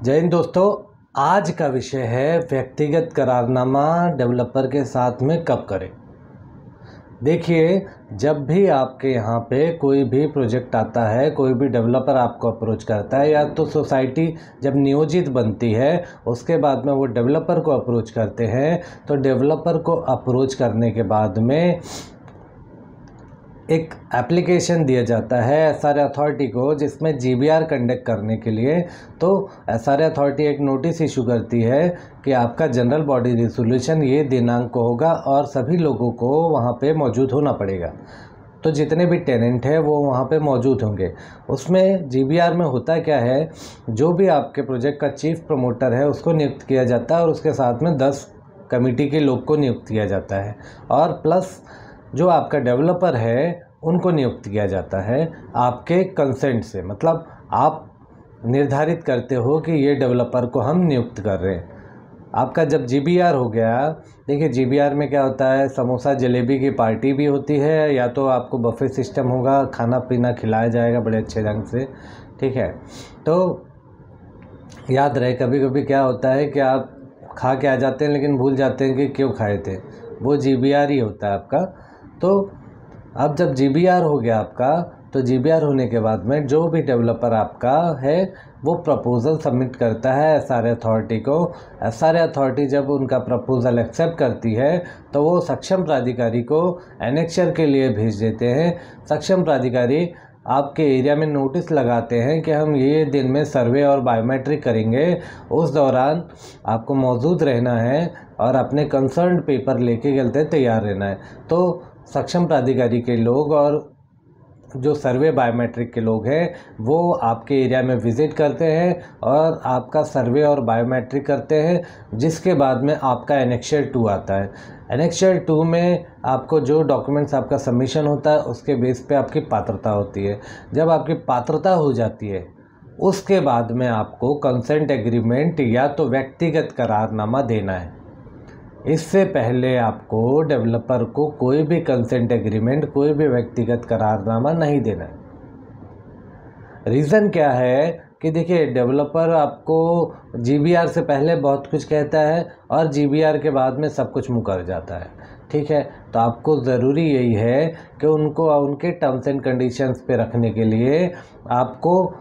जय हिंद दोस्तों। आज का विषय है व्यक्तिगत करारनामा डेवलपर के साथ में कब करें। देखिए, जब भी आपके यहाँ पे कोई भी प्रोजेक्ट आता है, कोई भी डेवलपर आपको अप्रोच करता है या तो सोसाइटी जब नियोजित बनती है उसके बाद में वो डेवलपर को अप्रोच करते हैं, तो डेवलपर को अप्रोच करने के बाद में एक एप्लीकेशन दिया जाता है एसआर अथॉरिटी को, जिसमें जीबीआर कंडक्ट करने के लिए तो एसआर अथॉरिटी एक नोटिस इशू करती है कि आपका जनरल बॉडी रिजोल्यूशन ये दिनांक को होगा और सभी लोगों को वहाँ पे मौजूद होना पड़ेगा। तो जितने भी टेनेंट हैं वो वहाँ पे मौजूद होंगे। उसमें जीबीआर में होता क्या है, जो भी आपके प्रोजेक्ट का चीफ प्रमोटर है उसको नियुक्त किया जाता है और उसके साथ में 10 कमेटी के लोग को नियुक्त किया जाता है और प्लस जो आपका डेवलपर है उनको नियुक्त किया जाता है आपके कंसेंट से। मतलब आप निर्धारित करते हो कि ये डेवलपर को हम नियुक्त कर रहे हैं। आपका जब जीबीआर हो गया, देखिए जीबीआर में क्या होता है, समोसा जलेबी की पार्टी भी होती है या तो आपको बफे सिस्टम होगा, खाना पीना खिलाया जाएगा बड़े अच्छे ढंग से, ठीक है। तो याद रहे, कभी कभी क्या होता है कि आप खा के आ जाते हैं लेकिन भूल जाते हैं कि क्यों खाए थे, वो जीबीआर ही होता है आपका। तो अब जब जीबीआर हो गया आपका, तो जीबीआर होने के बाद में जो भी डेवलपर आपका है वो प्रपोज़ल सबमिट करता है एसआर अथॉरिटी को। एसआर अथॉरिटी जब उनका प्रपोज़ल एक्सेप्ट करती है तो वो सक्षम प्राधिकारी को एनेक्चर के लिए भेज देते हैं। सक्षम प्राधिकारी आपके एरिया में नोटिस लगाते हैं कि हम ये दिन में सर्वे और बायोमेट्रिक करेंगे, उस दौरान आपको मौजूद रहना है और अपने कंसर्न पेपर लेके चलते तैयार रहना है। तो सक्षम प्राधिकारी के लोग और जो सर्वे बायोमेट्रिक के लोग हैं वो आपके एरिया में विज़िट करते हैं और आपका सर्वे और बायोमेट्रिक करते हैं, जिसके बाद में आपका एनेक्चर 2 आता है। एनेक्चर 2 में आपको जो डॉक्यूमेंट्स आपका सबमिशन होता है उसके बेस पे आपकी पात्रता होती है। जब आपकी पात्रता हो जाती है उसके बाद में आपको कंसेंट एग्रीमेंट या तो व्यक्तिगत करारनामा देना है। इससे पहले आपको डेवलपर को कोई भी कंसेंट एग्रीमेंट, कोई भी व्यक्तिगत करारनामा नहीं देना है। रीज़न क्या है कि देखिए, डेवलपर आपको जीबीआर से पहले बहुत कुछ कहता है और जीबीआर के बाद में सब कुछ मुकर जाता है, ठीक है। तो आपको ज़रूरी यही है कि उनको उनके टर्म्स एंड कंडीशंस पे रखने के लिए आपको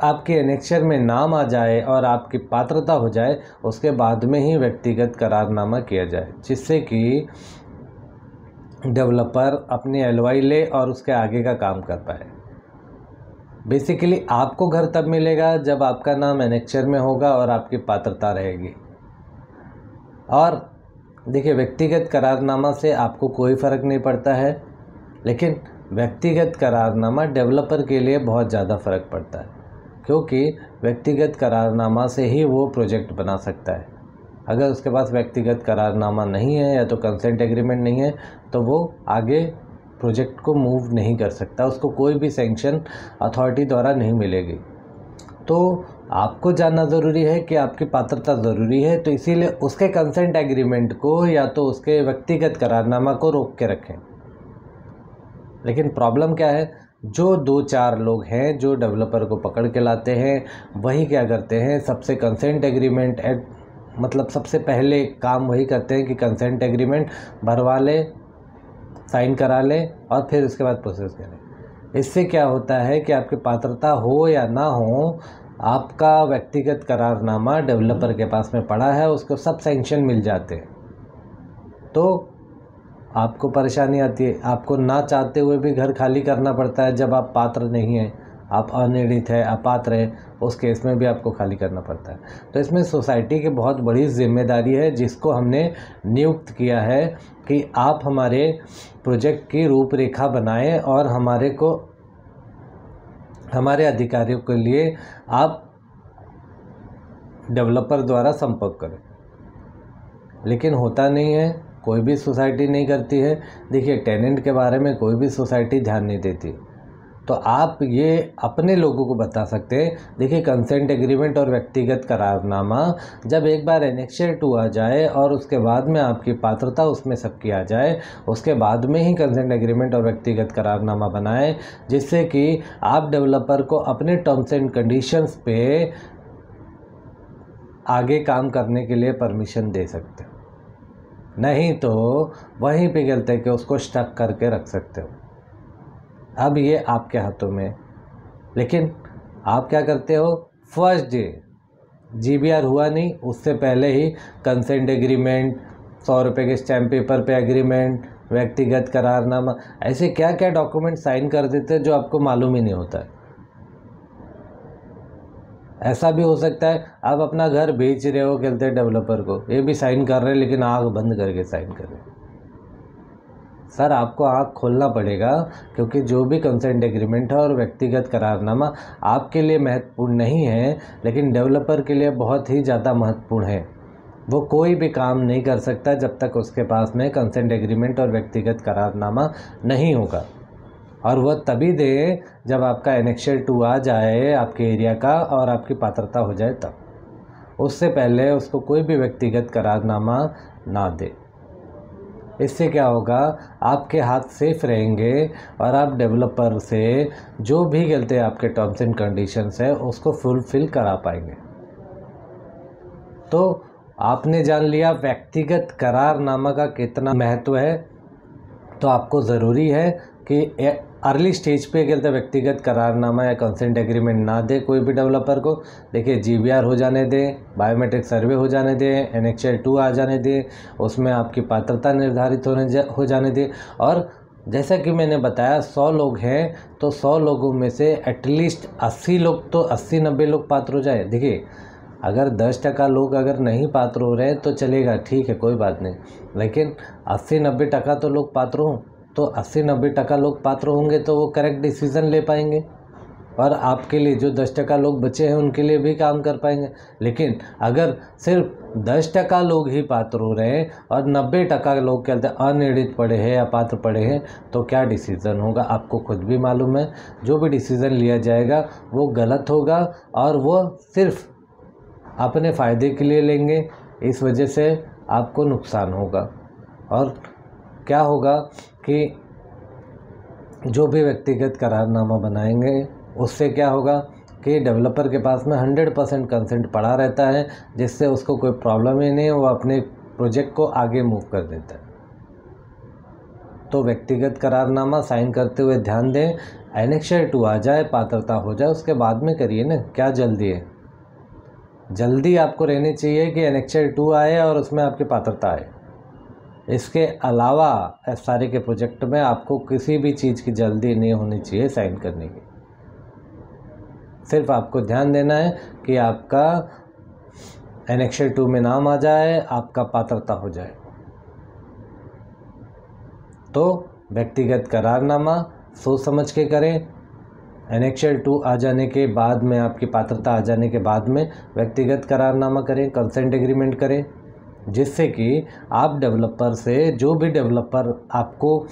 आपके एनेक्चर में नाम आ जाए और आपकी पात्रता हो जाए, उसके बाद में ही व्यक्तिगत करारनामा किया जाए, जिससे कि डेवलपर अपनी एलओआई ले और उसके आगे का काम कर पाए। बेसिकली आपको घर तब मिलेगा जब आपका नाम एनेक्चर में होगा और आपकी पात्रता रहेगी। और देखिए, व्यक्तिगत करारनामा से आपको कोई फ़र्क नहीं पड़ता है, लेकिन व्यक्तिगत करारनामा डेवलपर के लिए बहुत ज़्यादा फ़र्क पड़ता है, क्योंकि व्यक्तिगत करारनामा से ही वो प्रोजेक्ट बना सकता है। अगर उसके पास व्यक्तिगत करारनामा नहीं है या तो कंसेंट एग्रीमेंट नहीं है तो वो आगे प्रोजेक्ट को मूव नहीं कर सकता, उसको कोई भी सैंक्शन अथॉरिटी द्वारा नहीं मिलेगी। तो आपको जानना ज़रूरी है कि आपकी पात्रता ज़रूरी है, तो इसीलिए उसके कंसेंट एग्रीमेंट को या तो उसके व्यक्तिगत करारनामा को रोक के रखें। लेकिन प्रॉब्लम क्या है, जो 2-4 लोग हैं जो डेवलपर को पकड़ के लाते हैं, वही क्या करते हैं, सबसे कंसेंट एग्रीमेंट मतलब सबसे पहले काम वही करते हैं कि कंसेंट एग्रीमेंट भरवा ले, साइन करा ले और फिर उसके बाद प्रोसेस करें। इससे क्या होता है कि आपकी पात्रता हो या ना हो, आपका व्यक्तिगत करारनामा डेवलपर के पास में पड़ा है, उसको सब सैंक्शन मिल जाते हैं। तो आपको परेशानी आती है, आपको ना चाहते हुए भी घर खाली करना पड़ता है जब आप पात्र नहीं हैं, आप अनिर्णित है, अपात्र हैं, उस केस में भी आपको खाली करना पड़ता है। तो इसमें सोसाइटी की बहुत बड़ी जिम्मेदारी है, जिसको हमने नियुक्त किया है कि आप हमारे प्रोजेक्ट की रूपरेखा बनाएं और हमारे अधिकारियों के लिए आप डेवलपर द्वारा संपर्क करें। लेकिन होता नहीं है, कोई भी सोसाइटी नहीं करती है। देखिए, टेनेंट के बारे में कोई भी सोसाइटी ध्यान नहीं देती, तो आप ये अपने लोगों को बता सकते हैं। देखिए, कंसेंट एग्रीमेंट और व्यक्तिगत करारनामा जब एक बार एनेक्चर 2 आ जाए और उसके बाद में आपकी पात्रता उसमें सबकी आ जाए, उसके बाद में ही कंसेंट एग्रीमेंट और व्यक्तिगत करारनामा बनाएं, जिससे कि आप डेवलपर को अपने टर्म्स एंड कंडीशंस पे आगे काम करने के लिए परमिशन दे सकते हो, नहीं तो वहीं पे गलते कि उसको स्टक करके रख सकते हो। अब ये आपके हाथों में। लेकिन आप क्या करते हो, फर्स्ट डे GBR हुआ नहीं उससे पहले ही कंसेंट एग्रीमेंट, 100 रुपये के स्टैम्प पेपर पे एग्रीमेंट, व्यक्तिगत करारनामा, ऐसे क्या क्या डॉक्यूमेंट साइन कर देते हैं जो आपको मालूम ही नहीं होता है। ऐसा भी हो सकता है आप अपना घर बेच रहे हो कहते डेवलपर को, ये भी साइन कर रहे हैं लेकिन आँख बंद करके साइन कर रहे हैं। सर आपको आँख खोलना पड़ेगा, क्योंकि जो भी कंसेंट एग्रीमेंट है और व्यक्तिगत करारनामा आपके लिए महत्वपूर्ण नहीं है लेकिन डेवलपर के लिए बहुत ही ज़्यादा महत्वपूर्ण है। वो कोई भी काम नहीं कर सकता जब तक उसके पास में कंसेंट एग्रीमेंट और व्यक्तिगत करारनामा नहीं होगा, और वह तभी दे जब आपका एनेक्शर 2 आ जाए आपके एरिया का और आपकी पात्रता हो जाए तब। उससे पहले उसको कोई भी व्यक्तिगत करारनामा ना दे। इससे क्या होगा, आपके हाथ सेफ रहेंगे और आप डेवलपर से जो भी गलते आपके टर्म्स एंड कंडीशंस है उसको फुलफिल करा पाएंगे। तो आपने जान लिया व्यक्तिगत करारनामा का कितना महत्व है। तो आपको ज़रूरी है कि अर्ली स्टेज पे कहते व्यक्तिगत करारनामा या कंसेंट एग्रीमेंट ना दे कोई भी डेवलपर को। देखिए GBR हो जाने दें, बायोमेट्रिक सर्वे हो जाने दें, एनेक्शर 2 आ जाने दें, उसमें आपकी पात्रता निर्धारित हो जाने दें। और जैसा कि मैंने बताया 100 लोग हैं तो 100 लोगों में से एटलीस्ट 80 लोग तो 80-90 लोग पात्र हो जाए। देखिए अगर 10% लोग अगर नहीं पात्र हो रहे हैं तो चलेगा, ठीक है कोई बात नहीं, लेकिन 80-90% तो लोग पात्र हों, तो 80-90% लोग पात्र होंगे तो वो करेक्ट डिसीज़न ले पाएंगे और आपके लिए जो 10% लोग बचे हैं उनके लिए भी काम कर पाएंगे। लेकिन अगर सिर्फ 10% लोग ही पात्र हो रहे हैं और 90% लोग कहते हैं अनिर्णित पड़े हैं या पात्र पड़े हैं, तो क्या डिसीज़न होगा आपको खुद भी मालूम है। जो भी डिसीज़न लिया जाएगा वो गलत होगा और वो सिर्फ अपने फ़ायदे के लिए लेंगे, इस वजह से आपको नुकसान होगा। और क्या होगा कि जो भी व्यक्तिगत करारनामा बनाएंगे उससे क्या होगा कि डेवलपर के पास में 100% कंसेंट पड़ा रहता है, जिससे उसको कोई प्रॉब्लम ही नहीं है, वो अपने प्रोजेक्ट को आगे मूव कर देता है। तो व्यक्तिगत करारनामा साइन करते हुए ध्यान दें, एनेक्शर 2 आ जाए, पात्रता हो जाए, उसके बाद में करिए ना, क्या जल्दी है। जल्दी आपको रहनी चाहिए कि एनेक्शर 2 आए और उसमें आपकी पात्रता आए। इसके अलावा SRA के प्रोजेक्ट में आपको किसी भी चीज़ की जल्दी नहीं होनी चाहिए साइन करने की। सिर्फ आपको ध्यान देना है कि आपका एनेक्शर 2 में नाम आ जाए, आपका पात्रता हो जाए। तो व्यक्तिगत करारनामा सोच समझ के करें। एनेक्शर 2 आ जाने के बाद में, आपकी पात्रता आ जाने के बाद में व्यक्तिगत करारनामा करें, कंसेंट एग्रीमेंट करें, जिससे कि आप डेवलपर से, जो भी डेवलपर आपको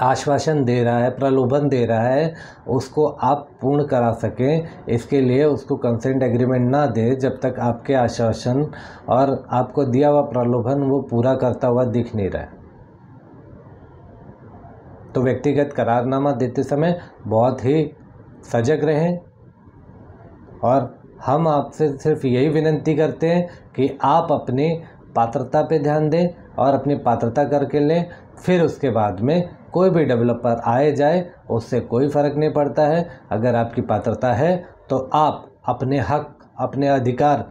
आश्वासन दे रहा है, प्रलोभन दे रहा है, उसको आप पूर्ण करा सकें। इसके लिए उसको कंसेंट एग्रीमेंट ना दे जब तक आपके आश्वासन और आपको दिया हुआ प्रलोभन वो पूरा करता हुआ दिख नहीं रहा है। तो व्यक्तिगत करारनामा देते समय बहुत ही सजग रहें और हम आपसे सिर्फ यही विनती करते हैं कि आप अपनी पात्रता पे ध्यान दें और अपनी पात्रता करके लें। फिर उसके बाद में कोई भी डेवलपर आए जाए उससे कोई फ़र्क नहीं पड़ता है। अगर आपकी पात्रता है तो आप अपने हक, अपने अधिकार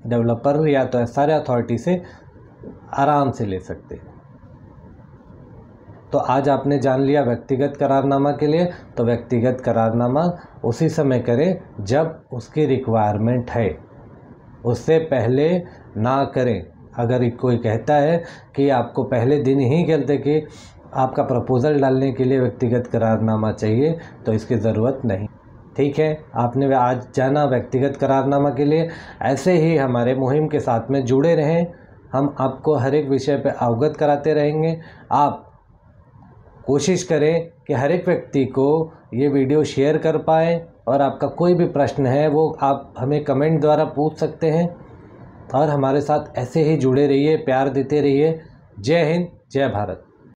डेवलपर या तो SRA अथॉरिटी से आराम से ले सकते हैं। तो आज आपने जान लिया व्यक्तिगत करारनामा के लिए। तो व्यक्तिगत करारनामा उसी समय करें जब उसकी रिक्वायरमेंट है, उससे पहले ना करें। अगर कोई कहता है कि आपको पहले दिन ही कहते कि आपका प्रपोज़ल डालने के लिए व्यक्तिगत करारनामा चाहिए, तो इसकी ज़रूरत नहीं। ठीक है, आपने आज जाना व्यक्तिगत करारनामा के लिए। ऐसे ही हमारे मुहिम के साथ में जुड़े रहें, हम आपको हर एक विषय पर अवगत कराते रहेंगे। आप कोशिश करें कि हर एक व्यक्ति को ये वीडियो शेयर कर पाएँ और आपका कोई भी प्रश्न है वो आप हमें कमेंट द्वारा पूछ सकते हैं। और हमारे साथ ऐसे ही जुड़े रहिए, प्यार देते रहिए। जय हिंद, जय भारत।